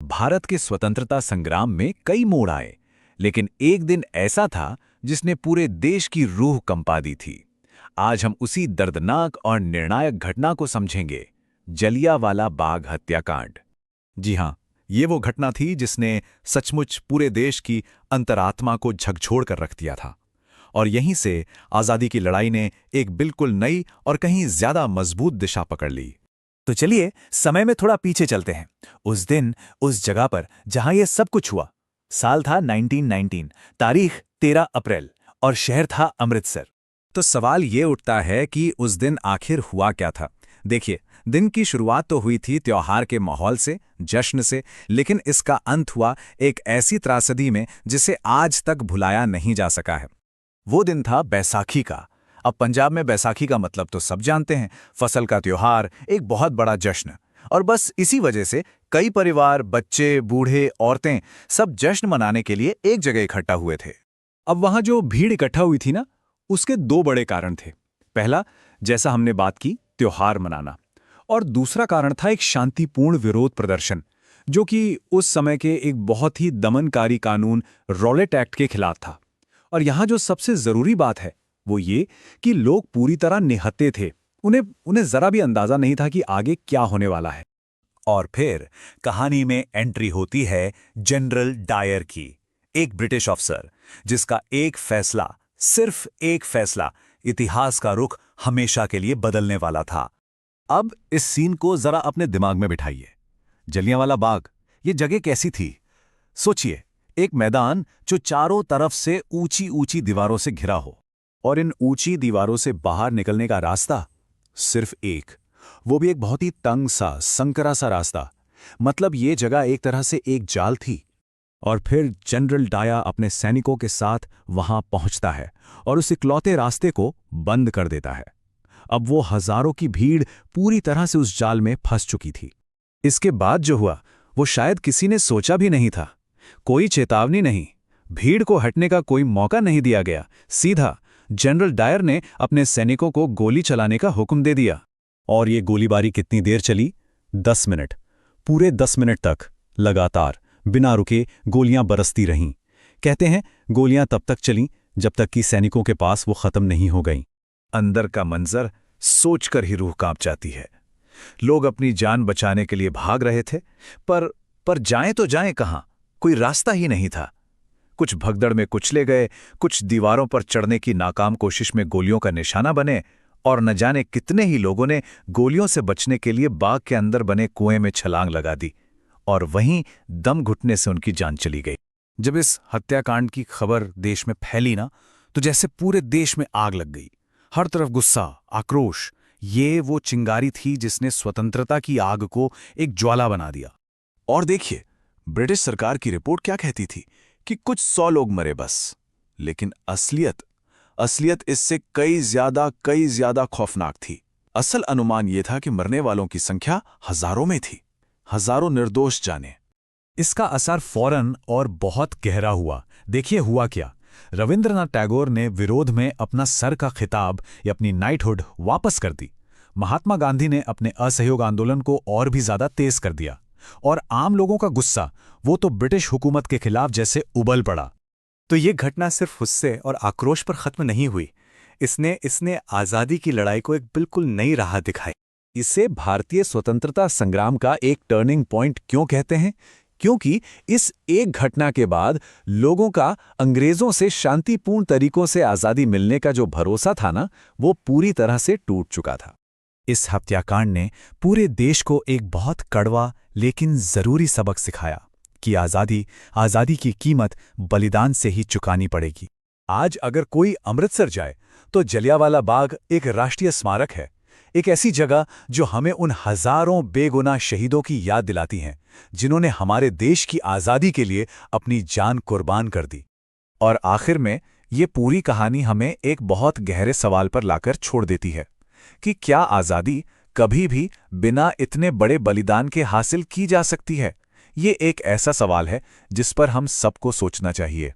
भारत के स्वतंत्रता संग्राम में कई मोड़ आए, लेकिन एक दिन ऐसा था जिसने पूरे देश की रूह कंपा दी थी। आज हम उसी दर्दनाक और निर्णायक घटना को समझेंगे, जलियांवाला बाग हत्याकांड। जी हाँ, ये वो घटना थी जिसने सचमुच पूरे देश की अंतरात्मा को झकझोर कर रख दिया था। और यहीं से आज़ादी की लड़ाई ने एक बिल्कुल नई और कहीं ज्यादा मजबूत दिशा पकड़ ली। तो चलिए समय में थोड़ा पीछे चलते हैं। उस दिन, उस जगह पर जहां यह सब कुछ हुआ। साल था 1919, तारीख 13 अप्रैल और शहर था अमृतसर। तो सवाल ये उठता है कि उस दिन आखिर हुआ क्या था। देखिए, दिन की शुरुआत तो हुई थी त्योहार के माहौल से, जश्न से, लेकिन इसका अंत हुआ एक ऐसी त्रासदी में जिसे आज तक भुलाया नहीं जा सका है। वो दिन था बैसाखी का। अब पंजाब में बैसाखी का मतलब तो सब जानते हैं, फसल का त्योहार, एक बहुत बड़ा जश्न। और बस इसी वजह से कई परिवार, बच्चे, बूढ़े, औरतें सब जश्न मनाने के लिए एक जगह इकट्ठा हुए थे। अब वहां जो भीड़ इकट्ठा हुई थी ना, उसके दो बड़े कारण थे। पहला, जैसा हमने बात की, त्योहार मनाना। और दूसरा कारण था एक शांतिपूर्ण विरोध प्रदर्शन, जो कि उस समय के एक बहुत ही दमनकारी कानून रॉलेट एक्ट के खिलाफ था। और यहां जो सबसे जरूरी बात है वो ये कि लोग पूरी तरह निहत्थे थे। उन्हें जरा भी अंदाजा नहीं था कि आगे क्या होने वाला है। और फिर कहानी में एंट्री होती है जनरल डायर की, एक ब्रिटिश अफसर जिसका एक फैसला, सिर्फ एक फैसला, इतिहास का रुख हमेशा के लिए बदलने वाला था। अब इस सीन को जरा अपने दिमाग में बिठाइए। जलियांवाला बाग, ये जगह कैसी थी? सोचिए, एक मैदान जो चारों तरफ से ऊंची ऊंची दीवारों से घिरा हो, और इन ऊंची दीवारों से बाहर निकलने का रास्ता सिर्फ एक, वो भी एक बहुत ही तंग सा, संकरा सा रास्ता। मतलब ये जगह एक तरह से एक जाल थी। और फिर जनरल डायर अपने सैनिकों के साथ वहां पहुंचता है और उस इकलौते रास्ते को बंद कर देता है। अब वो हजारों की भीड़ पूरी तरह से उस जाल में फंस चुकी थी। इसके बाद जो हुआ वो शायद किसी ने सोचा भी नहीं था। कोई चेतावनी नहीं, भीड़ को हटने का कोई मौका नहीं दिया गया। सीधा जनरल डायर ने अपने सैनिकों को गोली चलाने का हुक्म दे दिया। और ये गोलीबारी कितनी देर चली? 10 मिनट। पूरे 10 मिनट तक लगातार बिना रुके गोलियां बरसती रहीं। कहते हैं गोलियां तब तक चलीं जब तक कि सैनिकों के पास वो खत्म नहीं हो गईं। अंदर का मंजर सोचकर ही रूह कांप जाती है। लोग अपनी जान बचाने के लिए भाग रहे थे, पर जाएं तो जाएं कहां? कोई रास्ता ही नहीं था। कुछ भगदड़ में कुचले गए, कुछ दीवारों पर चढ़ने की नाकाम कोशिश में गोलियों का निशाना बने, और न जाने कितने ही लोगों ने गोलियों से बचने के लिए बाग के अंदर बने कुएं में छलांग लगा दी, और वहीं दम घुटने से उनकी जान चली गई। जब इस हत्याकांड की खबर देश में फैली ना, तो जैसे पूरे देश में आग लग गई। हर तरफ गुस्सा, आक्रोश। ये वो चिंगारी थी जिसने स्वतंत्रता की आग को एक ज्वाला बना दिया। और देखिए, ब्रिटिश सरकार की रिपोर्ट क्या कहती थी कि कुछ 100 लोग मरे बस। लेकिन असलियत इससे कई ज्यादा खौफनाक थी। असल अनुमान यह था कि मरने वालों की संख्या हजारों में थी, हजारों निर्दोष जाने। इसका असर फौरन और बहुत गहरा हुआ। देखिए हुआ क्या। रविंद्रनाथ टैगोर ने विरोध में अपना सर का खिताब या अपनी नाइटहुड वापस कर दी। महात्मा गांधी ने अपने असहयोग आंदोलन को और भी ज्यादा तेज कर दिया। और आम लोगों का गुस्सा, वो तो ब्रिटिश हुकूमत के खिलाफ जैसे उबल पड़ा। तो ये घटना सिर्फ गुस्से और आक्रोश पर खत्म नहीं हुई। इसने आज़ादी की लड़ाई को एक बिल्कुल नई राह दिखाई। इसे भारतीय स्वतंत्रता संग्राम का एक टर्निंग पॉइंट क्यों कहते हैं? क्योंकि इस एक घटना के बाद लोगों का अंग्रेजों से शांतिपूर्ण तरीकों से आज़ादी मिलने का जो भरोसा था ना, वो पूरी तरह से टूट चुका था। इस हत्याकांड ने पूरे देश को एक बहुत कड़वा लेकिन जरूरी सबक सिखाया कि आज़ादी की कीमत बलिदान से ही चुकानी पड़ेगी। आज अगर कोई अमृतसर जाए तो जलियांवाला बाग एक राष्ट्रीय स्मारक है, एक ऐसी जगह जो हमें उन हजारों बेगुनाह शहीदों की याद दिलाती हैं जिन्होंने हमारे देश की आज़ादी के लिए अपनी जान कुर्बान कर दी। और आखिर में ये पूरी कहानी हमें एक बहुत गहरे सवाल पर लाकर छोड़ देती है कि क्या आज़ादी कभी भी बिना इतने बड़े बलिदान के हासिल की जा सकती है? ये एक ऐसा सवाल है जिस पर हम सबको सोचना चाहिए।